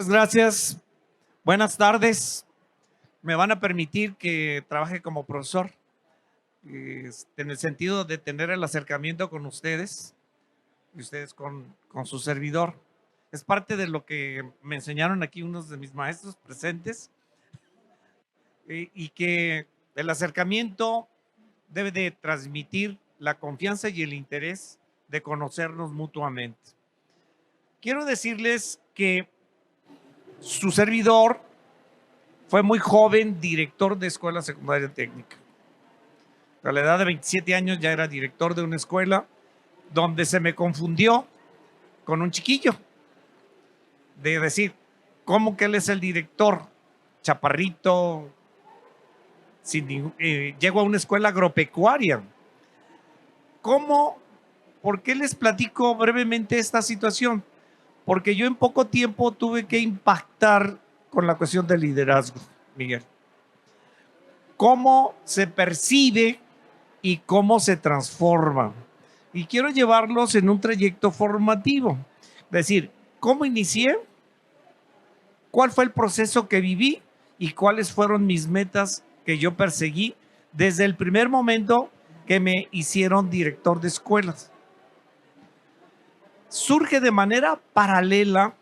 Muchas gracias. Buenas tardes. Me van a permitir que trabaje como profesor, en el sentido de tener el acercamiento con ustedes y ustedes con su servidor. Es parte de lo que me enseñaron aquí unos de mis maestros presentes, y que el acercamiento debe de transmitir la confianza y el interés de conocernos mutuamente. Quiero decirles que su servidor fue muy joven director de escuela secundaria técnica. A la edad de 27 años ya era director de una escuela donde se me confundió con un chiquillo. De decir, ¿cómo que él es el director? Chaparrito, llego a una escuela agropecuaria. ¿Cómo? ¿Por qué les platico brevemente esta situación? Porque yo en poco tiempo tuve que impactar con la cuestión del liderazgo, Miguel. Cómo se percibe y cómo se transforma. Y quiero llevarlos en un trayecto formativo. Es decir, ¿cómo inicié? ¿Cuál fue el proceso que viví? ¿Y cuáles fueron mis metas que yo perseguí desde el primer momento que me hicieron director de escuelas? Surge de manera paralela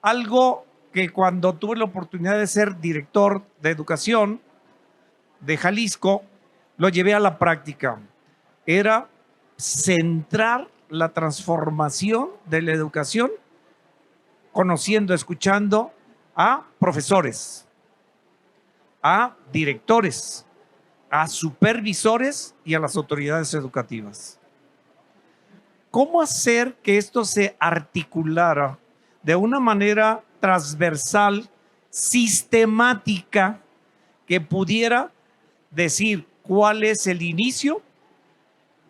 algo que cuando tuve la oportunidad de ser director de educación de Jalisco, lo llevé a la práctica. Era centrar la transformación de la educación conociendo, escuchando a profesores, a directores, a supervisores y a las autoridades educativas. ¿Cómo hacer que esto se articulara de una manera transversal, sistemática, que pudiera decir cuál es el inicio,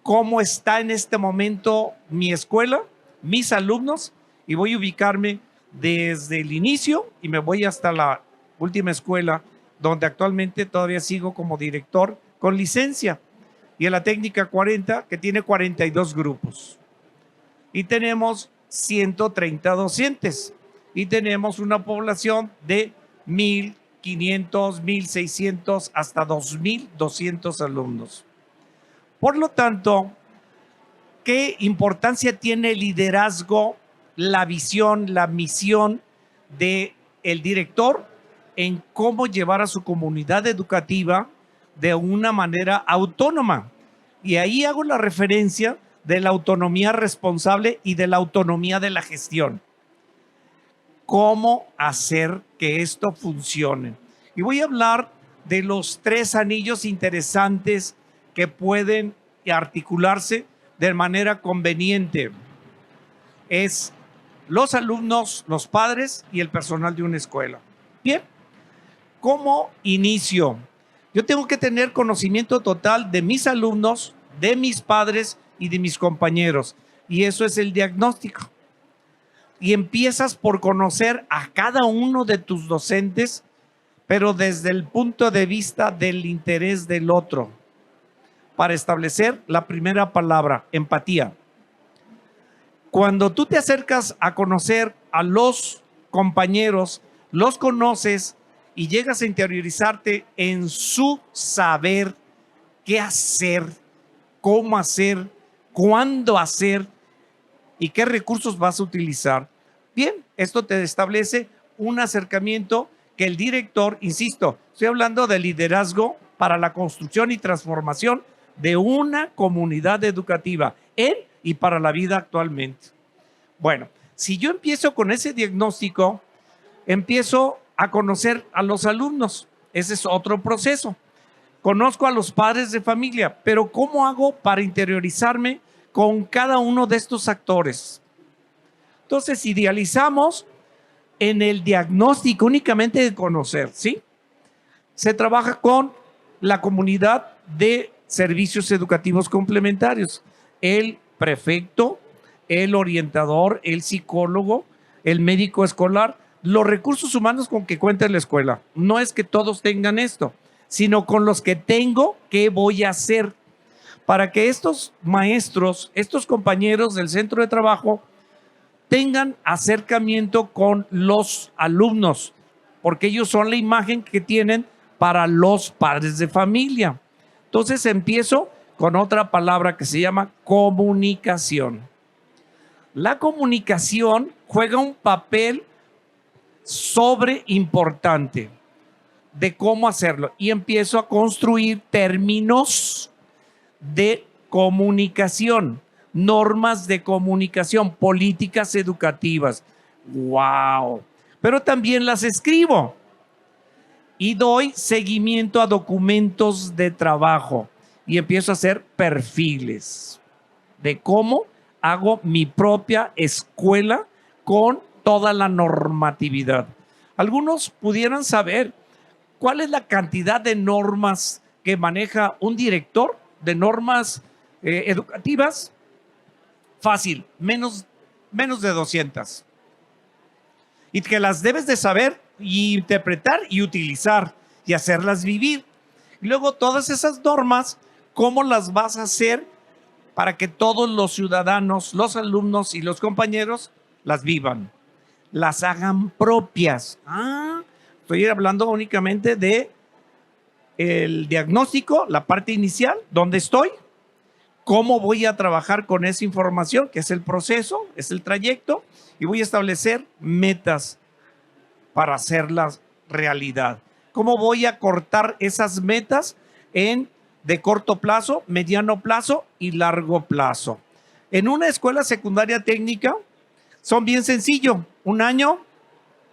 cómo está en este momento mi escuela, mis alumnos, y voy a ubicarme desde el inicio y me voy hasta la última escuela, donde actualmente todavía sigo como director con licencia, y en la técnica 40, que tiene 42 grupos. Y tenemos 130 docentes y tenemos una población de 1,500, 1,600 hasta 2,200 alumnos. Por lo tanto, ¿qué importancia tiene el liderazgo, la visión, la misión del director en cómo llevar a su comunidad educativa de una manera autónoma? Y ahí hago la referencia de la autonomía responsable y de la autonomía de la gestión. ¿Cómo hacer que esto funcione? Y voy a hablar de los 3 anillos interesantes que pueden articularse de manera conveniente. Es los alumnos, los padres y el personal de una escuela. Bien, ¿cómo inicio? Yo tengo que tener conocimiento total de mis alumnos, de mis padres y de mis compañeros. Y eso es el diagnóstico. Y empiezas por conocer a cada uno de tus docentes, pero desde el punto de vista del interés del otro, para establecer la primera palabra, empatía. Cuando tú te acercas a conocer a los compañeros, los conoces y llegas a interiorizarte en su saber, qué hacer, cómo hacer, cuándo hacer y qué recursos vas a utilizar. Bien, esto te establece un acercamiento que el director, insisto, estoy hablando de liderazgo para la construcción y transformación de una comunidad educativa en y para la vida actualmente. Bueno, si yo empiezo con ese diagnóstico, empiezo a conocer a los alumnos. Ese es otro proceso. Conozco a los padres de familia, pero ¿cómo hago para interiorizarme con cada uno de estos actores? Entonces, idealizamos en el diagnóstico únicamente de conocer, ¿sí? Se trabaja con la comunidad de servicios educativos complementarios, el prefecto, el orientador, el psicólogo, el médico escolar, los recursos humanos con que cuenta la escuela. No es que todos tengan esto, sino con los que tengo, ¿qué voy a hacer? Para que estos maestros, estos compañeros del centro de trabajo tengan acercamiento con los alumnos, porque ellos son la imagen que tienen para los padres de familia. Entonces empiezo con otra palabra que se llama comunicación. La comunicación juega un papel sobre importante de cómo hacerlo y empiezo a construir términos de comunicación, normas de comunicación, políticas educativas. ¡Wow! Pero también las escribo y doy seguimiento a documentos de trabajo y empiezo a hacer perfiles de cómo hago mi propia escuela con toda la normatividad. Algunos pudieran saber cuál es la cantidad de normas que maneja un director de normas educativas. Fácil, menos de 200. Y que las debes de saber y interpretar y utilizar y hacerlas vivir. Y luego todas esas normas, ¿cómo las vas a hacer para que todos los ciudadanos, los alumnos y los compañeros las vivan? Las hagan propias. Estoy hablando únicamente de el diagnóstico, la parte inicial, dónde estoy, cómo voy a trabajar con esa información, que es el proceso, es el trayecto, y voy a establecer metas para hacerlas realidad. ¿Cómo voy a cortar esas metas de corto plazo, mediano plazo y largo plazo? En una escuela secundaria técnica son bien sencillo. 1 año,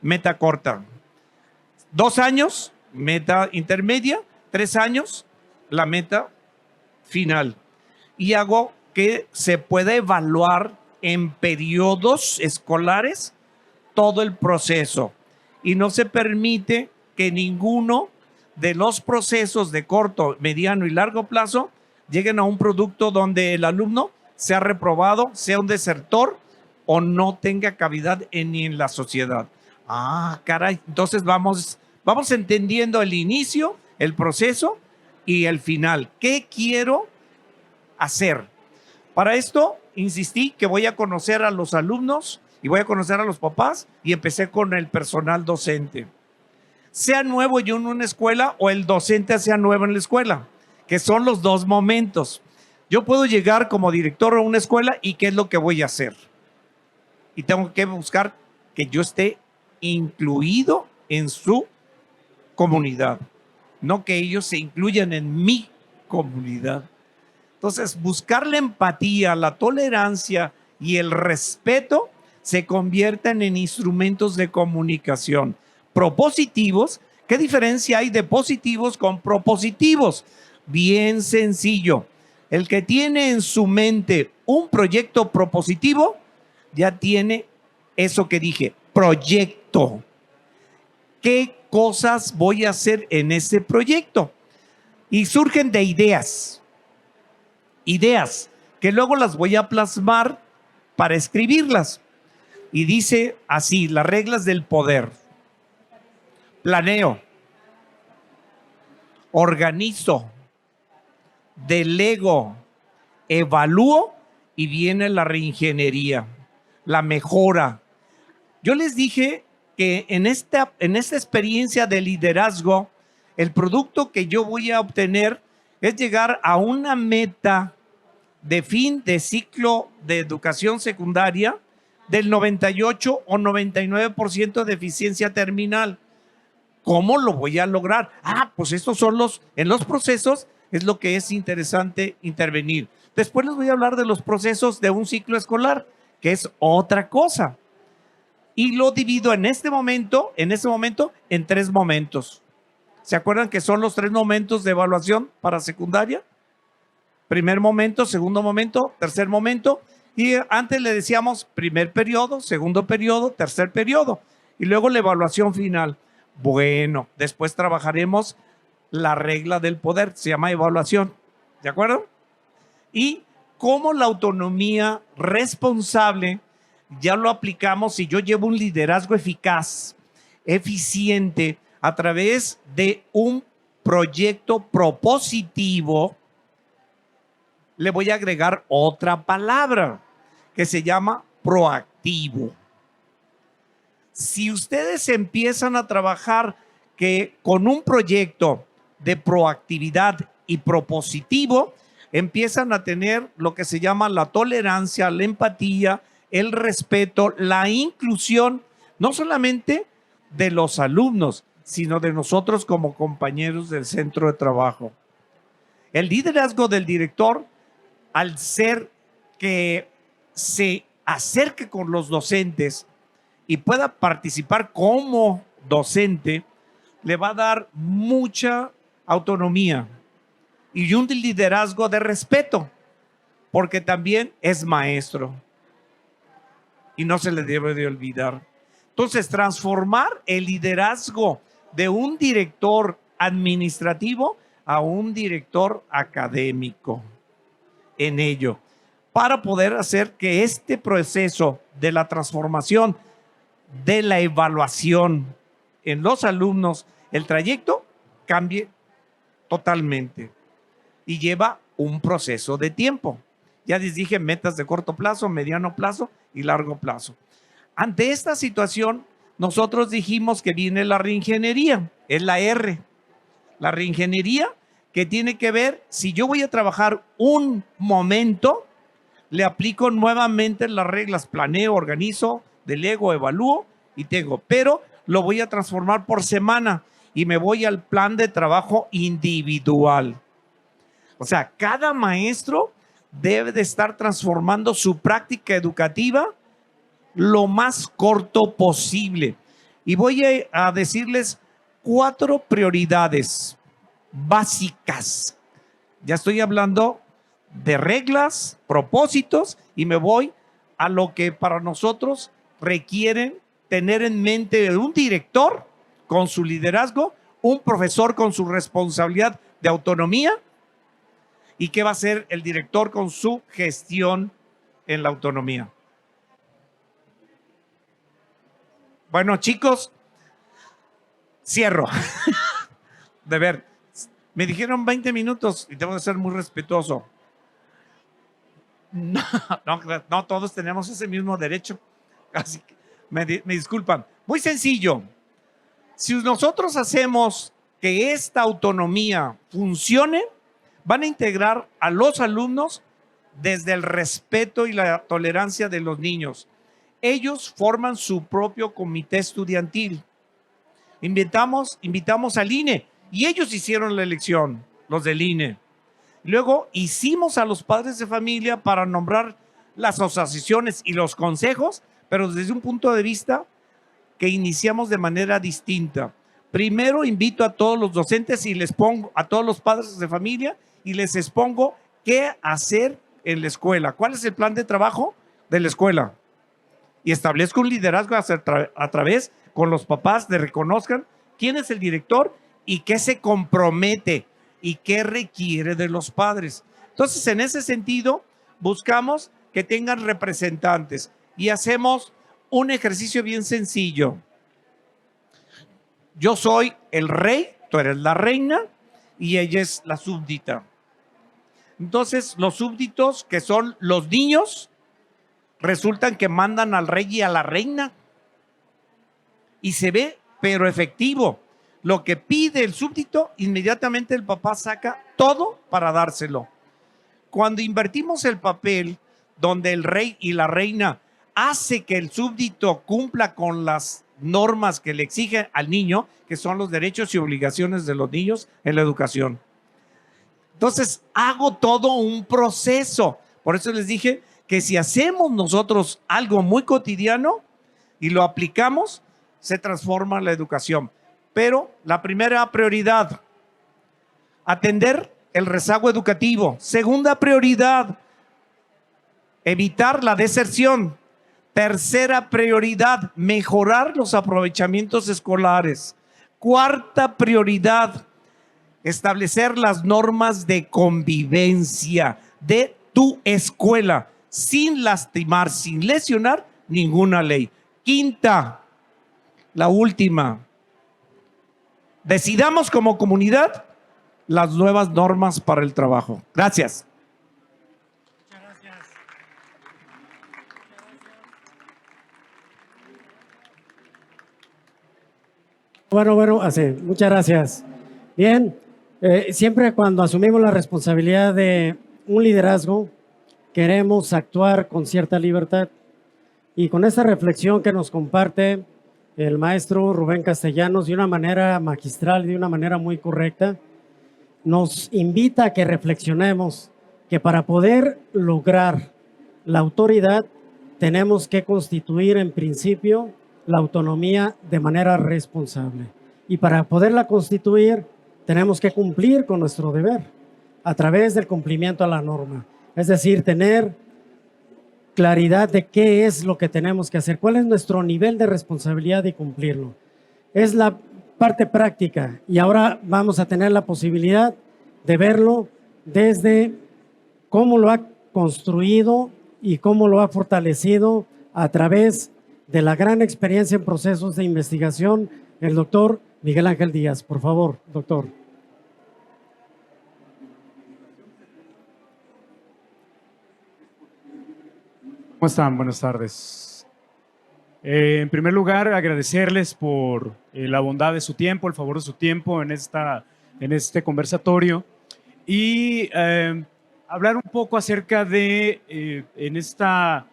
meta corta. 2 años, meta intermedia. 3 años, la meta final. Y hago que se pueda evaluar en periodos escolares todo el proceso. Y no se permite que ninguno de los procesos de corto, mediano y largo plazo lleguen a un producto donde el alumno sea reprobado, sea un desertor o no tenga cavidad ni en la sociedad. Caray, entonces vamos entendiendo el inicio, el proceso y el final. ¿Qué quiero hacer? Para esto insistí que voy a conocer a los alumnos y voy a conocer a los papás y empecé con el personal docente. Sea nuevo yo en una escuela o el docente sea nuevo en la escuela, que son los dos momentos. Yo puedo llegar como director a una escuela y ¿qué es lo que voy a hacer? Y tengo que buscar que yo esté incluido en su comunidad, no que ellos se incluyan en mi comunidad. Entonces, buscar la empatía, la tolerancia y el respeto se convierten en instrumentos de comunicación propositivos. ¿Qué diferencia hay de positivos con propositivos? Bien sencillo. El que tiene en su mente un proyecto propositivo ya tiene eso que dije, proyecto. ¿Qué cosas voy a hacer en ese proyecto? Y surgen de ideas que luego las voy a plasmar para escribirlas. Y dice así, las reglas del poder. Planeo, organizo, delego, evalúo y viene la reingeniería, la mejora. Yo les dije que en esta experiencia de liderazgo, el producto que yo voy a obtener es llegar a una meta de fin de ciclo de educación secundaria del 98 o 99% de eficiencia terminal. ¿Cómo lo voy a lograr? Pues estos son en los procesos es lo que es interesante intervenir. Después les voy a hablar de los procesos de un ciclo escolar, que es otra cosa. Y lo divido en este momento, en 3 momentos. ¿Se acuerdan que son los 3 momentos de evaluación para secundaria? Primer momento, segundo momento, tercer momento. Y antes le decíamos primer periodo, segundo periodo, tercer periodo. Y luego la evaluación final. Bueno, después trabajaremos la regla del poder, se llama evaluación. ¿De acuerdo? Y cómo la autonomía responsable ya lo aplicamos si yo llevo un liderazgo eficaz, eficiente, a través de un proyecto propositivo. Le voy a agregar otra palabra que se llama proactivo. Si ustedes empiezan a trabajar con un proyecto de proactividad y propositivo, empiezan a tener lo que se llama la tolerancia, la empatía, el respeto, la inclusión, no solamente de los alumnos, sino de nosotros como compañeros del centro de trabajo. El liderazgo del director, al ser que se acerque con los docentes y pueda participar como docente, le va a dar mucha autonomía y un liderazgo de respeto, porque también es maestro y no se le debe de olvidar. Entonces, transformar el liderazgo de un director administrativo a un director académico en ello, para poder hacer que este proceso de la transformación, de la evaluación en los alumnos, el trayecto cambie totalmente y lleva un proceso de tiempo. Ya les dije, metas de corto plazo, mediano plazo y largo plazo. Ante esta situación, nosotros dijimos que viene la reingeniería, es la R. La reingeniería que tiene que ver, si yo voy a trabajar un momento, le aplico nuevamente las reglas, planeo, organizo, delego, evalúo y tengo, pero lo voy a transformar por semana y me voy al plan de trabajo individual. O sea, cada maestro debe de estar transformando su práctica educativa lo más corto posible. Y voy a decirles 4 prioridades básicas. Ya estoy hablando de reglas, propósitos, y me voy a lo que para nosotros requieren tener en mente un director con su liderazgo, un profesor con su responsabilidad de autonomía, y qué va a hacer el director con su gestión en la autonomía. Bueno, chicos, cierro. De ver, me dijeron 20 minutos y tengo que ser muy respetuoso. No, todos tenemos ese mismo derecho. Así que me disculpan. Muy sencillo. Si nosotros hacemos que esta autonomía funcione, van a integrar a los alumnos desde el respeto y la tolerancia de los niños. Ellos forman su propio comité estudiantil. Invitamos al INE y ellos hicieron la elección, los del INE. Luego hicimos a los padres de familia para nombrar las asociaciones y los consejos, pero desde un punto de vista que iniciamos de manera distinta. Primero invito a todos los docentes y les pongo a todos los padres de familia y les expongo qué hacer en la escuela. ¿Cuál es el plan de trabajo de la escuela? Y establezco un liderazgo a través con los papás de reconozcan quién es el director y qué se compromete y qué requiere de los padres. Entonces, en ese sentido, buscamos que tengan representantes y hacemos un ejercicio bien sencillo. Yo soy el rey, tú eres la reina y ella es la súbdita. Entonces, los súbditos, que son los niños, resultan que mandan al rey y a la reina. Y se ve, pero efectivo. Lo que pide el súbdito, inmediatamente el papá saca todo para dárselo. Cuando invertimos el papel donde el rey y la reina hace que el súbdito cumpla con las normas que le exige al niño, que son los derechos y obligaciones de los niños en la educación. Entonces, hago todo un proceso. Por eso les dije que si hacemos nosotros algo muy cotidiano y lo aplicamos, se transforma la educación. Pero la primera prioridad, atender el rezago educativo. Segunda prioridad, evitar la deserción. Tercera prioridad, mejorar los aprovechamientos escolares. Cuarta prioridad, establecer las normas de convivencia de tu escuela, sin lastimar, sin lesionar ninguna ley. Quinta, la última, decidamos como comunidad las nuevas normas para el trabajo. Gracias. Muchas gracias. Bueno, así, muchas gracias. Bien, siempre cuando asumimos la responsabilidad de un liderazgo, queremos actuar con cierta libertad. Y con esta reflexión que nos comparte el maestro Rubén Castellanos de una manera magistral, de una manera muy correcta, nos invita a que reflexionemos que para poder lograr la autoridad tenemos que constituir en principio la autonomía de manera responsable. Y para poderla constituir tenemos que cumplir con nuestro deber a través del cumplimiento a la norma. Es decir, tener claridad de qué es lo que tenemos que hacer, cuál es nuestro nivel de responsabilidad y cumplirlo. Es la parte práctica y ahora vamos a tener la posibilidad de verlo desde cómo lo ha construido y cómo lo ha fortalecido a través de la gran experiencia en procesos de investigación el doctor Miguel Ángel Díaz. Por favor, doctor. ¿Cómo están? Buenas tardes. En primer lugar, agradecerles por la bondad de su tiempo, el favor de su tiempo en este conversatorio y hablar un poco acerca de, en esta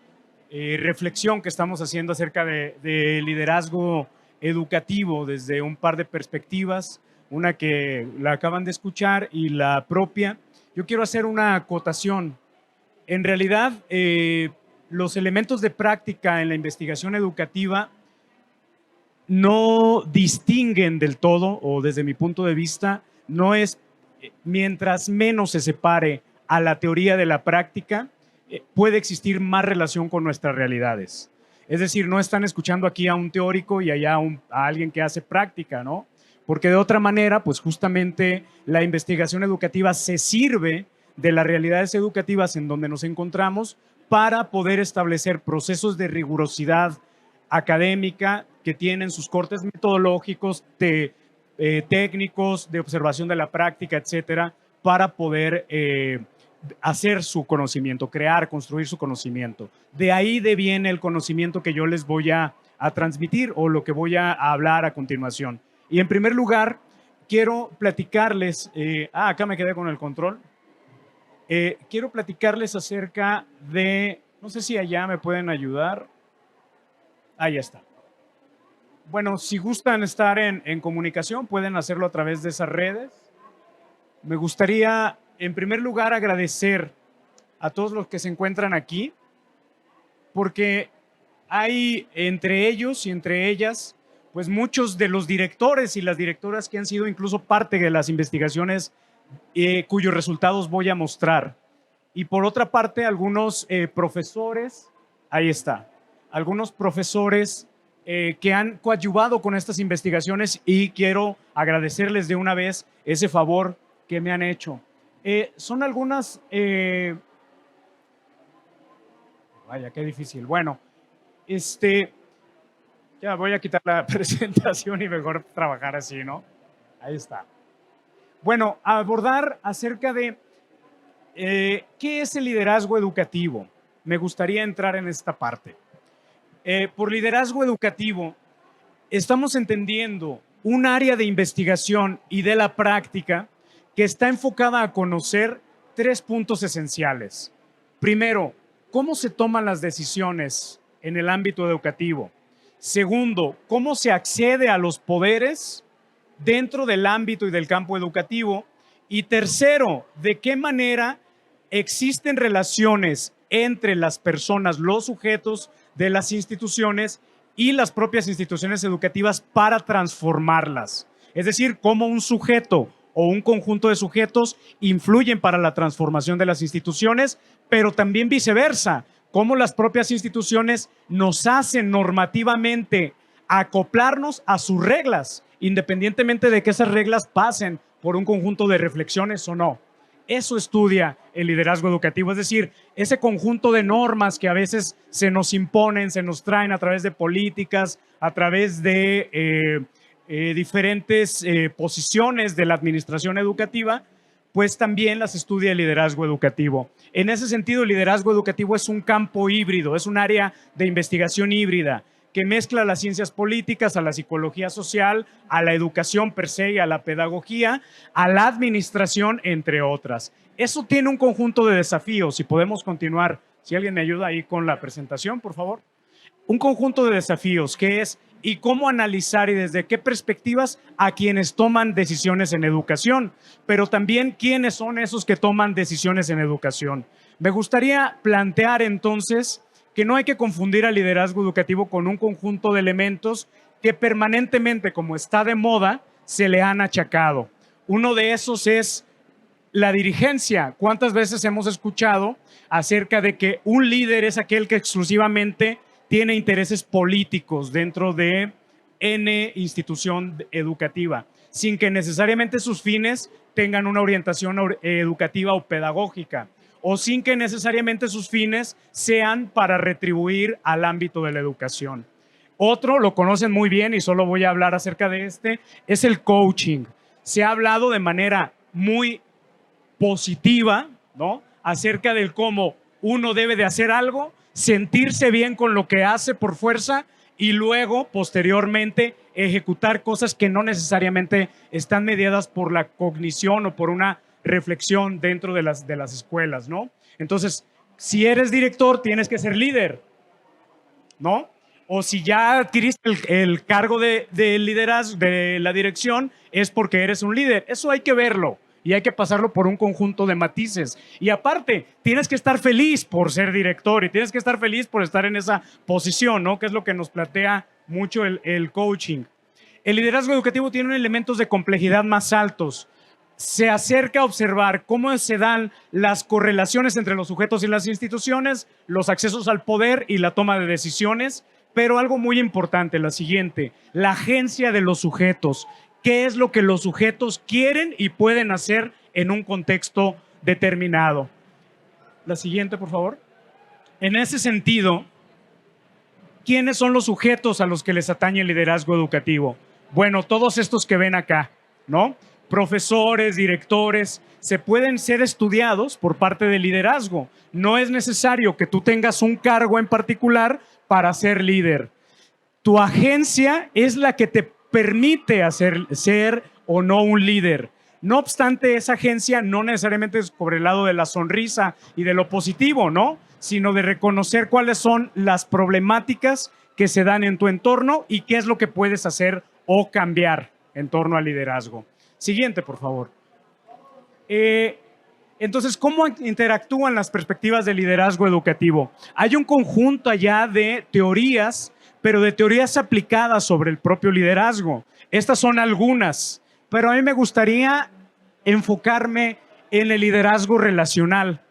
reflexión que estamos haciendo acerca de liderazgo educativo desde un par de perspectivas, una que la acaban de escuchar y la propia. Yo quiero hacer una acotación. En realidad, los elementos de práctica en la investigación educativa no distinguen del todo, o desde mi punto de vista, no es, mientras menos se separe a la teoría de la práctica, puede existir más relación con nuestras realidades. Es decir, no están escuchando aquí a un teórico y allá a alguien que hace práctica, ¿no? Porque de otra manera, pues justamente la investigación educativa se sirve de las realidades educativas en donde nos encontramos para poder establecer procesos de rigurosidad académica que tienen sus cortes metodológicos, técnicos, de observación de la práctica, etcétera, para poder hacer su conocimiento, crear, construir su conocimiento. De ahí deviene el conocimiento que yo les voy a transmitir o lo que voy a hablar a continuación. Y en primer lugar, quiero platicarles, acá me quedé con el control. Quiero platicarles acerca de, no sé si allá me pueden ayudar. Ahí está. Bueno, si gustan estar en comunicación, pueden hacerlo a través de esas redes. Me gustaría, en primer lugar, agradecer a todos los que se encuentran aquí, porque hay entre ellos y entre ellas, pues muchos de los directores y las directoras que han sido incluso parte de las investigaciones cuyos resultados voy a mostrar. Y por otra parte, algunos profesores, ahí está, algunos profesores que han coadyuvado con estas investigaciones y quiero agradecerles de una vez ese favor que me han hecho. Son algunas... vaya, qué difícil. Bueno, ya voy a quitar la presentación y mejor trabajar así, ¿no? Ahí está. Bueno, abordar acerca de qué es el liderazgo educativo. Me gustaría entrar en esta parte. Por liderazgo educativo, estamos entendiendo un área de investigación y de la práctica que está enfocada a conocer 3 puntos esenciales. Primero, cómo se toman las decisiones en el ámbito educativo. Segundo, cómo se accede a los poderes dentro del ámbito y del campo educativo. Y tercero, de qué manera existen relaciones entre las personas, los sujetos de las instituciones y las propias instituciones educativas para transformarlas. Es decir, cómo un sujeto o un conjunto de sujetos influyen para la transformación de las instituciones, pero también viceversa, cómo las propias instituciones nos hacen normativamente acoplarnos a sus reglas, independientemente de que esas reglas pasen por un conjunto de reflexiones o no. Eso estudia el liderazgo educativo, es decir, ese conjunto de normas que a veces se nos imponen, se nos traen a través de políticas, a través de diferentes posiciones de la administración educativa, pues también las estudia el liderazgo educativo. En ese sentido, el liderazgo educativo es un campo híbrido, es un área de investigación híbrida que mezcla las ciencias políticas, a la psicología social, a la educación per se y a la pedagogía, a la administración, entre otras. Eso tiene un conjunto de desafíos y podemos continuar. Si alguien me ayuda ahí con la presentación, por favor. Un conjunto de desafíos que es y cómo analizar y desde qué perspectivas a quienes toman decisiones en educación, pero también quiénes son esos que toman decisiones en educación. Me gustaría plantear entonces que no hay que confundir al liderazgo educativo con un conjunto de elementos que permanentemente, como está de moda, se le han achacado. Uno de esos es la dirigencia. ¿Cuántas veces hemos escuchado acerca de que un líder es aquel que exclusivamente tiene intereses políticos dentro de N institución educativa, sin que necesariamente sus fines tengan una orientación educativa o pedagógica, o sin que necesariamente sus fines sean para retribuir al ámbito de la educación? Otro, lo conocen muy bien y solo voy a hablar acerca de este, es el coaching. Se ha hablado de manera muy positiva, ¿no?, acerca del cómo uno debe de hacer algo, sentirse bien con lo que hace por fuerza y luego, posteriormente, ejecutar cosas que no necesariamente están mediadas por la cognición o por una reflexión dentro de las escuelas, ¿no? Entonces, si eres director, tienes que ser líder, ¿no? O si ya adquiriste el cargo de liderazgo, de la dirección, es porque eres un líder. Eso hay que verlo. Y hay que pasarlo por un conjunto de matices. Y aparte, tienes que estar feliz por ser director y tienes que estar feliz por estar en esa posición, ¿no? Que es lo que nos plantea mucho el coaching. El liderazgo educativo tiene elementos de complejidad más altos. Se acerca a observar cómo se dan las correlaciones entre los sujetos y las instituciones, los accesos al poder y la toma de decisiones, pero algo muy importante, la siguiente, la agencia de los sujetos. ¿Qué es lo que los sujetos quieren y pueden hacer en un contexto determinado? La siguiente, por favor. En ese sentido, ¿quiénes son los sujetos a los que les atañe el liderazgo educativo? Bueno, todos estos que ven acá, ¿no? Profesores, directores, se pueden ser estudiados por parte del liderazgo. No es necesario que tú tengas un cargo en particular para ser líder. Tu agencia es la que te permite ser o no un líder. No obstante, esa agencia no necesariamente es por el lado de la sonrisa y de lo positivo, ¿no?, sino de reconocer cuáles son las problemáticas que se dan en tu entorno y qué es lo que puedes hacer o cambiar en torno al liderazgo. Siguiente, por favor. Entonces, ¿cómo interactúan las perspectivas de liderazgo educativo? Hay un conjunto allá de teorías, pero de teorías aplicadas sobre el propio liderazgo. Estas son algunas, pero a mí me gustaría enfocarme en el liderazgo relacional,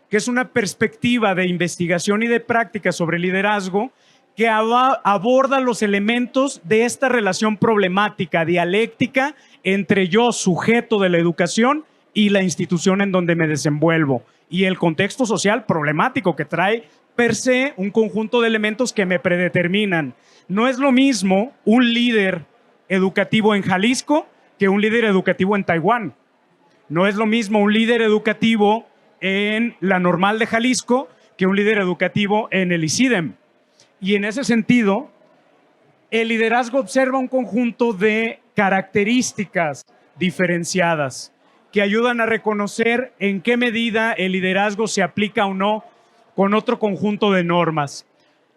que es una perspectiva de investigación y de práctica sobre liderazgo que aborda los elementos de esta relación problemática, dialéctica, entre yo, sujeto de la educación, y la institución en donde me desenvuelvo, y el contexto social problemático que trae per se un conjunto de elementos que me predeterminan. No es lo mismo un líder educativo en Jalisco que un líder educativo en Taiwán. No es lo mismo un líder educativo en la Normal de Jalisco que un líder educativo en el ICIDEM. Y en ese sentido, el liderazgo observa un conjunto de características diferenciadas que ayudan a reconocer en qué medida el liderazgo se aplica o no con otro conjunto de normas.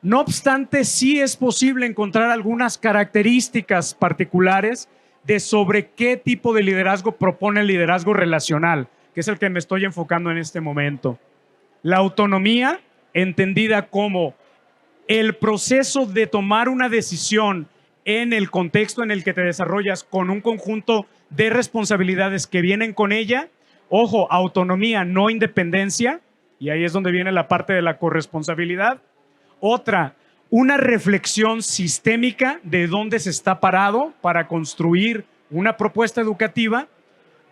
No obstante, sí es posible encontrar algunas características particulares de sobre qué tipo de liderazgo propone el liderazgo relacional, que es el que me estoy enfocando en este momento. La autonomía, entendida como el proceso de tomar una decisión en el contexto en el que te desarrollas con un conjunto de responsabilidades que vienen con ella. Ojo, autonomía, no independencia, y ahí es donde viene la parte de la corresponsabilidad. Otra, una reflexión sistémica de dónde se está parado para construir una propuesta educativa.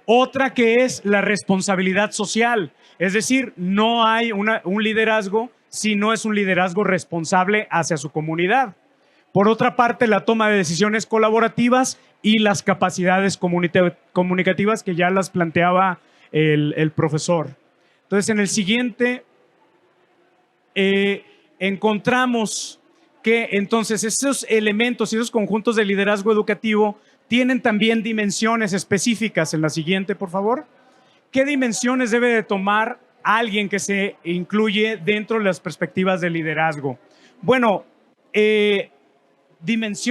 Otra que es la responsabilidad social, es decir, no hay un liderazgo si no es un liderazgo responsable hacia su comunidad. Por otra parte, la toma de decisiones colaborativas y las capacidades comunicativas que ya las planteaba el profesor. Entonces, en el siguiente encontramos que entonces esos elementos y esos conjuntos de liderazgo educativo tienen también dimensiones específicas. En la siguiente, por favor. ¿Qué dimensiones debe de tomar alguien que se incluye dentro de las perspectivas de liderazgo? Bueno,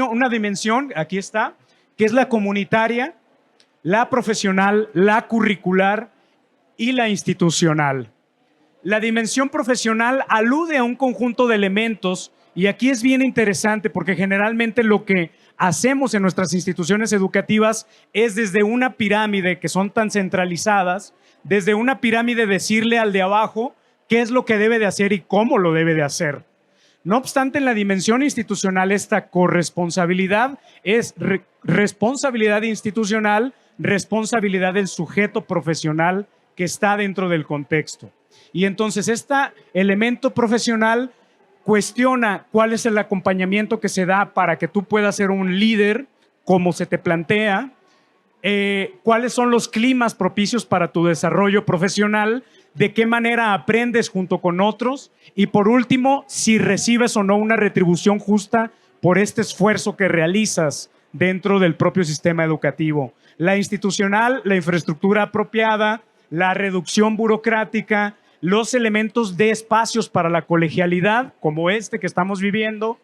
una dimensión, aquí está, que es la comunitaria, la profesional, la curricular y la institucional. La dimensión profesional alude a un conjunto de elementos y aquí es bien interesante porque generalmente lo que hacemos en nuestras instituciones educativas es desde una pirámide que son tan centralizadas, desde una pirámide decirle al de abajo qué es lo que debe de hacer y cómo lo debe de hacer. No obstante, en la dimensión institucional esta corresponsabilidad es responsabilidad institucional, responsabilidad del sujeto profesional que está dentro del contexto. Y entonces este elemento profesional cuestiona cuál es el acompañamiento que se da para que tú puedas ser un líder, como se te plantea, cuáles son los climas propicios para tu desarrollo profesional, de qué manera aprendes junto con otros y por último, si recibes o no una retribución justa por este esfuerzo que realizas dentro del propio sistema educativo. La institucional, la infraestructura apropiada, la reducción burocrática, los elementos de espacios para la colegialidad, como este que estamos viviendo,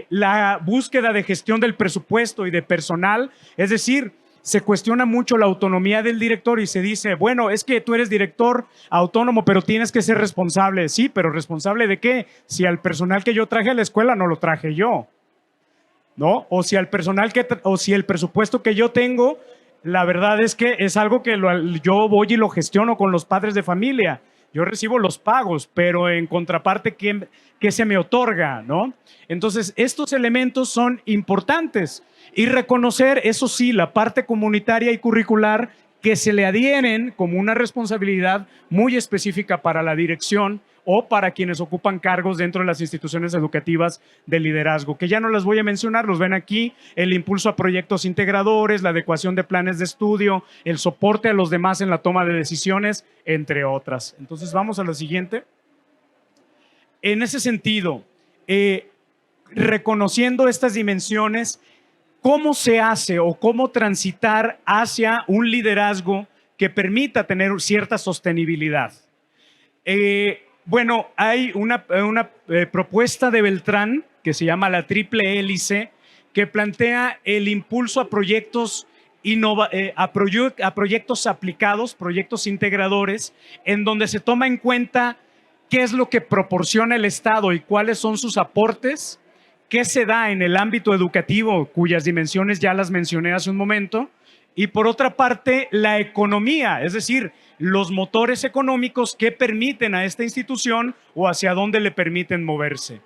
la búsqueda de gestión del presupuesto y de personal, es decir, se cuestiona mucho la autonomía del director y se dice, bueno, es que tú eres director autónomo, pero tienes que ser responsable. Sí, pero ¿responsable de qué? Si al personal que yo traje a la escuela no lo traje yo, ¿no? O si al personal o si el presupuesto que yo tengo, la verdad es que es algo que yo voy y lo gestiono con los padres de familia. Yo recibo los pagos, pero en contraparte, ¿qué se me otorga, no? Entonces, estos elementos son importantes y reconocer, eso sí, la parte comunitaria y curricular que se le adhieren como una responsabilidad muy específica para la dirección o para quienes ocupan cargos dentro de las instituciones educativas de liderazgo, que ya no las voy a mencionar, los ven aquí, el impulso a proyectos integradores, la adecuación de planes de estudio, el soporte a los demás en la toma de decisiones, entre otras. Entonces, vamos a la siguiente. En ese sentido, reconociendo estas dimensiones, ¿cómo se hace o cómo transitar hacia un liderazgo que permita tener cierta sostenibilidad? Bueno, hay una propuesta de Beltrán que se llama la triple hélice, que plantea el impulso a proyectos a proyectos aplicados, proyectos integradores, en donde se toma en cuenta qué es lo que proporciona el Estado y cuáles son sus aportes, qué se da en el ámbito educativo, cuyas dimensiones ya las mencioné hace un momento, y por otra parte, la economía, es decir, los motores económicos que permiten a esta institución o hacia dónde le permiten moverse.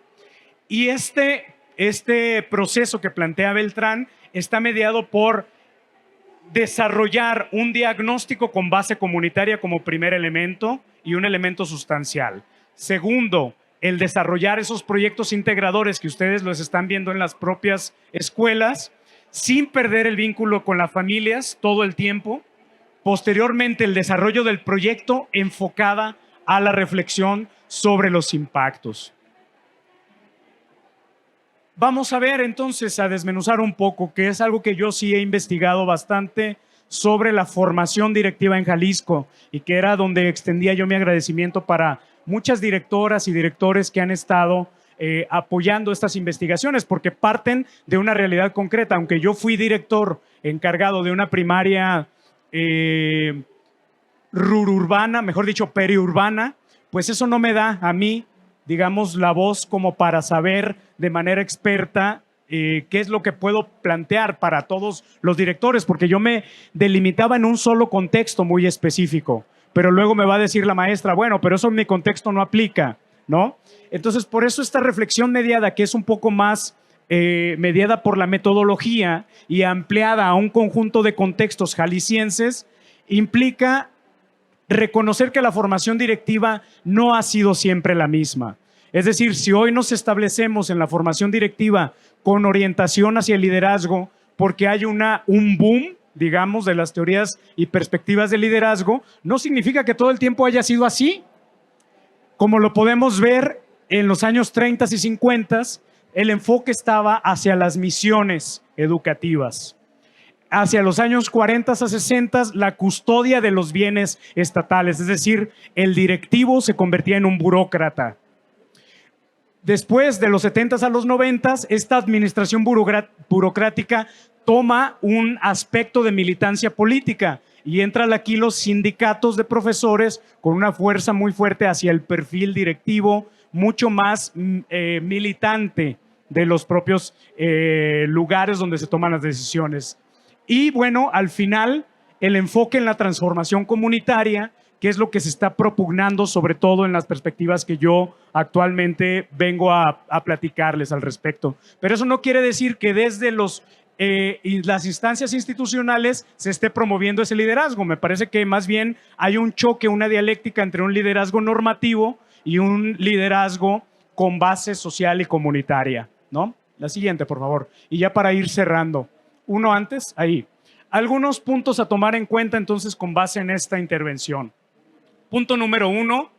Y este proceso que plantea Beltrán está mediado por desarrollar un diagnóstico con base comunitaria como primer elemento y un elemento sustancial. Segundo, el desarrollar esos proyectos integradores que ustedes los están viendo en las propias escuelas, sin perder el vínculo con las familias todo el tiempo. Posteriormente, el desarrollo del proyecto enfocada a la reflexión sobre los impactos. Vamos a ver entonces, a desmenuzar un poco, que es algo que yo sí he investigado bastante sobre la formación directiva en Jalisco y que era donde extendía yo mi agradecimiento para muchas directoras y directores que han estado apoyando estas investigaciones, porque parten de una realidad concreta. Aunque yo fui director encargado de una primaria rururbana, mejor dicho, periurbana, pues eso no me da a mí, digamos, la voz como para saber de manera experta qué es lo que puedo plantear para todos los directores, porque yo me delimitaba en un solo contexto muy específico, pero luego me va a decir la maestra, bueno, pero eso en mi contexto no aplica, ¿no? Entonces, por eso esta reflexión mediada, que es un poco más mediada por la metodología y ampliada a un conjunto de contextos jaliscienses, implica reconocer que la formación directiva no ha sido siempre la misma. Es decir, si hoy nos establecemos en la formación directiva con orientación hacia el liderazgo, porque hay un boom, digamos, de las teorías y perspectivas de liderazgo, no significa que todo el tiempo haya sido así. Como lo podemos ver en los años 30 y 50, el enfoque estaba hacia las misiones educativas. Hacia los años 40 a 60, la custodia de los bienes estatales, es decir, el directivo se convertía en un burócrata. Después de los 70 a los 90, esta administración burocrática toma un aspecto de militancia política y entran aquí los sindicatos de profesores con una fuerza muy fuerte hacia el perfil directivo, mucho más militante de los propios lugares donde se toman las decisiones. Y bueno, al final, el enfoque en la transformación comunitaria, que es lo que se está propugnando, sobre todo en las perspectivas que yo actualmente vengo a platicarles al respecto. Pero eso no quiere decir que desde las instancias institucionales se esté promoviendo ese liderazgo. Me parece que más bien hay un choque, una dialéctica entre un liderazgo normativo y un liderazgo con base social y comunitaria, ¿no? La siguiente, por favor. Y ya para ir cerrando. Uno antes, ahí. Algunos puntos a tomar en cuenta entonces con base en esta intervención. Punto número 1,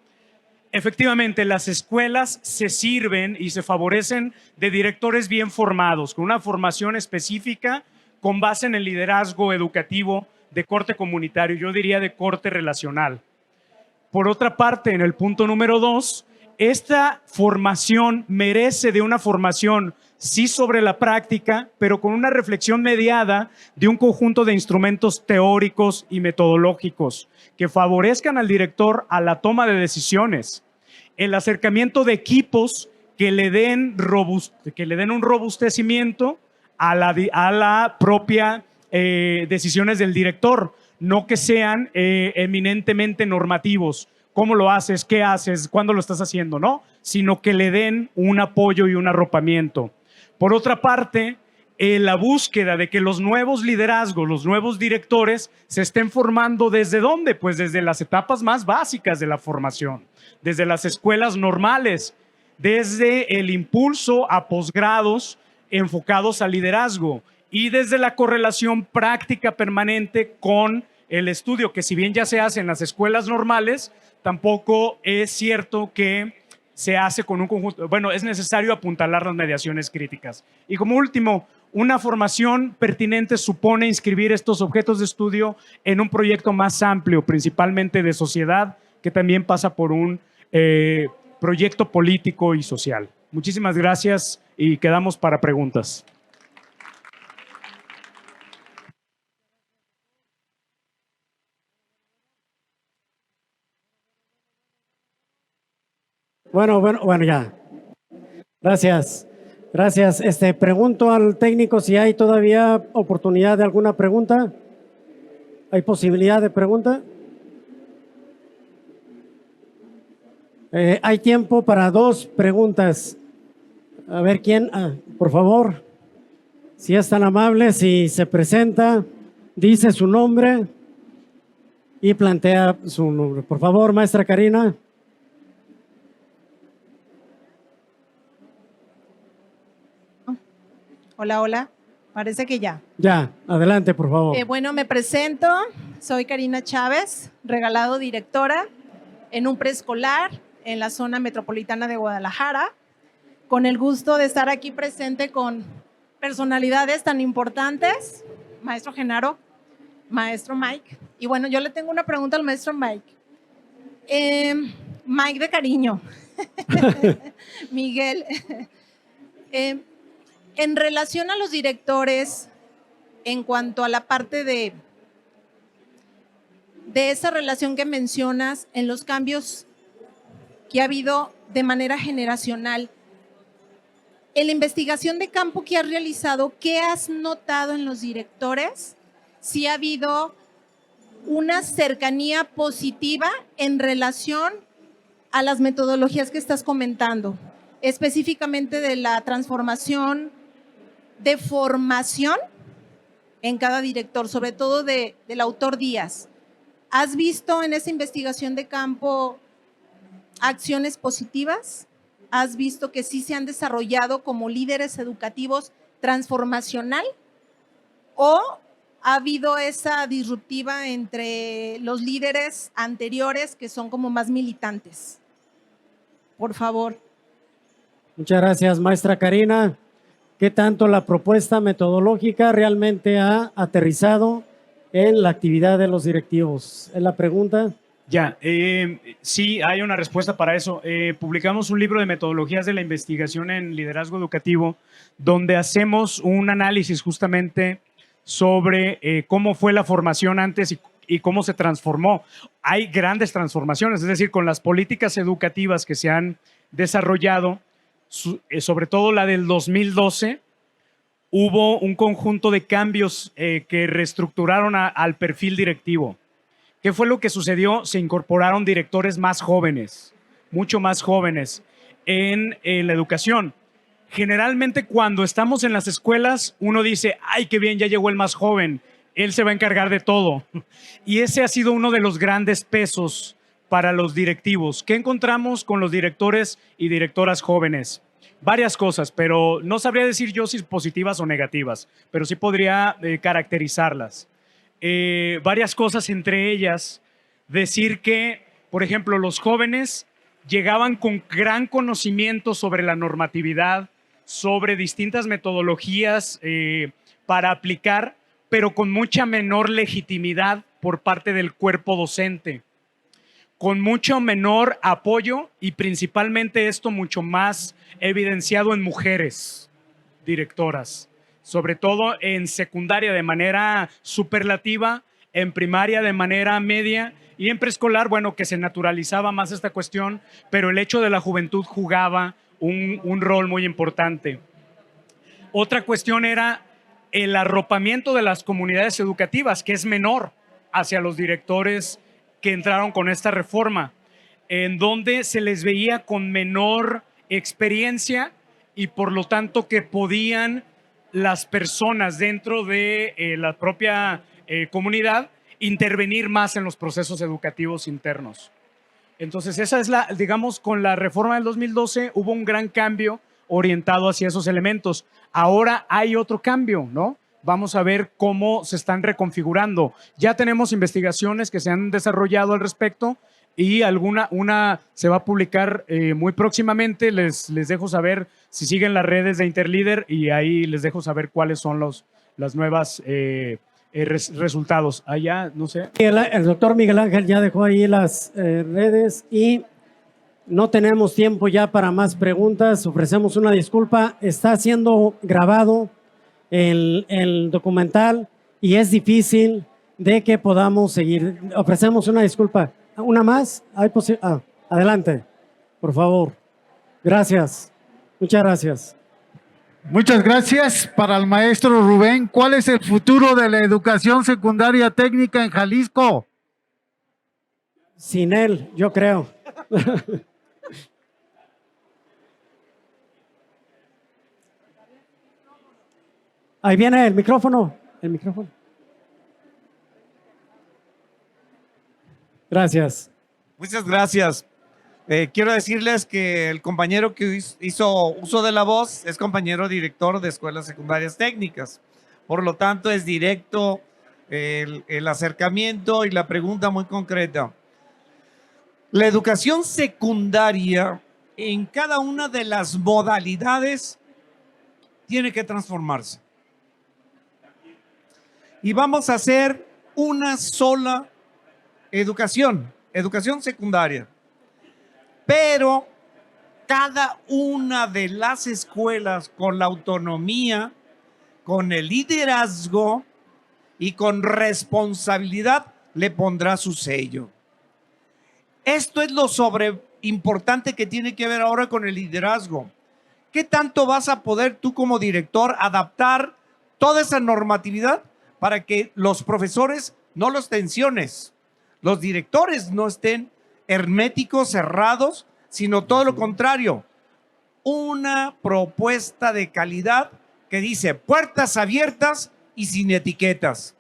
efectivamente las escuelas se sirven y se favorecen de directores bien formados, con una formación específica con base en el liderazgo educativo de corte comunitario, yo diría de corte relacional. Por otra parte, en el punto número 2, esta formación merece de una formación sí sobre la práctica, pero con una reflexión mediada de un conjunto de instrumentos teóricos y metodológicos que favorezcan al director a la toma de decisiones, el acercamiento de equipos que le den un robustecimiento a la propia decisiones del director, no que sean eminentemente normativos. ¿Cómo lo haces? ¿Qué haces? ¿Cuándo lo estás haciendo? ¿No? Sino que le den un apoyo y un arropamiento. Por otra parte, la búsqueda de que los nuevos liderazgos, los nuevos directores se estén formando ¿desde dónde? Pues desde las etapas más básicas de la formación, desde las escuelas normales, desde el impulso a posgrados enfocados al liderazgo y desde la correlación práctica permanente con el estudio, que si bien ya se hace en las escuelas normales, tampoco es cierto que se hace con un conjunto. Bueno, es necesario apuntalar las mediaciones críticas. Y como último, una formación pertinente supone inscribir estos objetos de estudio en un proyecto más amplio, principalmente de sociedad, que también pasa por un proyecto político y social. Muchísimas gracias y quedamos para preguntas. Bueno, ya. Gracias. Gracias. Pregunto al técnico si hay todavía oportunidad de alguna pregunta. ¿Hay posibilidad de pregunta? Hay tiempo para 2 preguntas. A ver quién, por favor, si es tan amable, si se presenta, dice su nombre y plantea su nombre. Por favor, maestra Karina. Hola, hola. Parece que ya. Ya, adelante, por favor. Bueno, me presento. Soy Karina Chávez, regalado directora en un preescolar en la zona metropolitana de Guadalajara. Con el gusto de estar aquí presente con personalidades tan importantes, maestro Genaro, maestro Mike. Y bueno, yo le tengo una pregunta al maestro Mike. Mike de cariño. Miguel. En relación a los directores, en cuanto a la parte de esa relación que mencionas en los cambios que ha habido de manera generacional, en la investigación de campo que has realizado, ¿qué has notado en los directores? Si ha habido una cercanía positiva en relación a las metodologías que estás comentando, específicamente de la transformación de formación en cada director, sobre todo del autor Díaz. ¿Has visto en esa investigación de campo acciones positivas? ¿Has visto que sí se han desarrollado como líderes educativos transformacional? ¿O ha habido esa disruptiva entre los líderes anteriores que son como más militantes? Por favor. Muchas gracias, maestra Karina. ¿Qué tanto la propuesta metodológica realmente ha aterrizado en la actividad de los directivos? Es la pregunta. Ya, sí, hay una respuesta para eso. Publicamos un libro de metodologías de la investigación en liderazgo educativo, donde hacemos un análisis justamente sobre cómo fue la formación antes y cómo se transformó. Hay grandes transformaciones, es decir, con las políticas educativas que se han desarrollado, sobre todo la del 2012, hubo un conjunto de cambios que reestructuraron al perfil directivo. ¿Qué fue lo que sucedió? Se incorporaron directores más jóvenes, mucho más jóvenes en la educación. Generalmente cuando estamos en las escuelas, uno dice, ay, qué bien, ya llegó el más joven, él se va a encargar de todo. Y ese ha sido uno de los grandes pesos para los directivos. ¿Qué encontramos con los directores y directoras jóvenes? Varias cosas, pero no sabría decir yo si positivas o negativas, pero sí podría caracterizarlas. Varias cosas, entre ellas, decir que, por ejemplo, los jóvenes llegaban con gran conocimiento sobre la normatividad, sobre distintas metodologías para aplicar, pero con mucha menor legitimidad por parte del cuerpo docente, con mucho menor apoyo y principalmente esto mucho más evidenciado en mujeres directoras, sobre todo en secundaria de manera superlativa, en primaria de manera media y en preescolar, bueno, que se naturalizaba más esta cuestión, pero el hecho de la juventud jugaba un rol muy importante. Otra cuestión era el arropamiento de las comunidades educativas, que es menor hacia los directores que entraron con esta reforma, en donde se les veía con menor experiencia y por lo tanto que podían las personas dentro de la propia comunidad intervenir más en los procesos educativos internos. Entonces esa es la, digamos, con la reforma del 2012 hubo un gran cambio orientado hacia esos elementos. Ahora hay otro cambio, ¿no? Vamos a ver cómo se están reconfigurando. Ya tenemos investigaciones que se han desarrollado al respecto y una se va a publicar muy próximamente. Les dejo saber si siguen las redes de Interlíder y ahí les dejo saber cuáles son las nuevas resultados. Allá, no sé. El doctor Miguel Ángel ya dejó ahí las redes y no tenemos tiempo ya para más preguntas. Ofrecemos una disculpa. Está siendo grabado el documental y es difícil de que podamos seguir. Ofrecemos una disculpa. ¿Una más? Adelante, por favor. Gracias. Muchas gracias. Muchas gracias para el maestro Rubén. ¿Cuál es el futuro de la educación secundaria técnica en Jalisco? Sin él, yo creo. Ahí viene el micrófono. El micrófono. Gracias. Muchas gracias. Quiero decirles que el compañero que hizo uso de la voz es compañero director de escuelas secundarias técnicas. Por lo tanto, es directo el acercamiento y la pregunta muy concreta. La educación secundaria en cada una de las modalidades tiene que transformarse. Y vamos a hacer una sola educación secundaria. Pero cada una de las escuelas con la autonomía, con el liderazgo y con responsabilidad le pondrá su sello. Esto es lo importante que tiene que ver ahora con el liderazgo. ¿Qué tanto vas a poder tú como director adaptar toda esa normatividad para que los profesores no los tensiones, los directores no estén herméticos, cerrados, sino todo lo contrario? Una propuesta de calidad que dice puertas abiertas y sin etiquetas.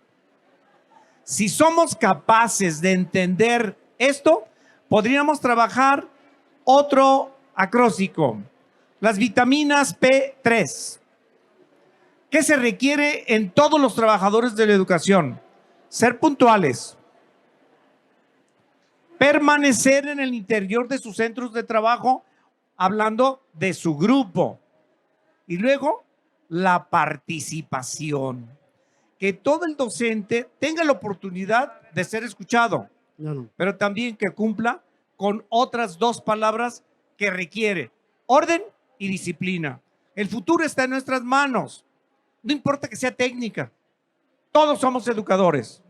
Si somos capaces de entender esto, podríamos trabajar otro acróstico, las vitaminas P3. ¿Qué se requiere en todos los trabajadores de la educación? Ser puntuales, permanecer en el interior de sus centros de trabajo hablando de su grupo. Y luego, la participación. Que todo el docente tenga la oportunidad de ser escuchado, No. pero también que cumpla con otras dos palabras que requiere: orden y disciplina. El futuro está en nuestras manos. No importa que sea técnica. Todos somos educadores.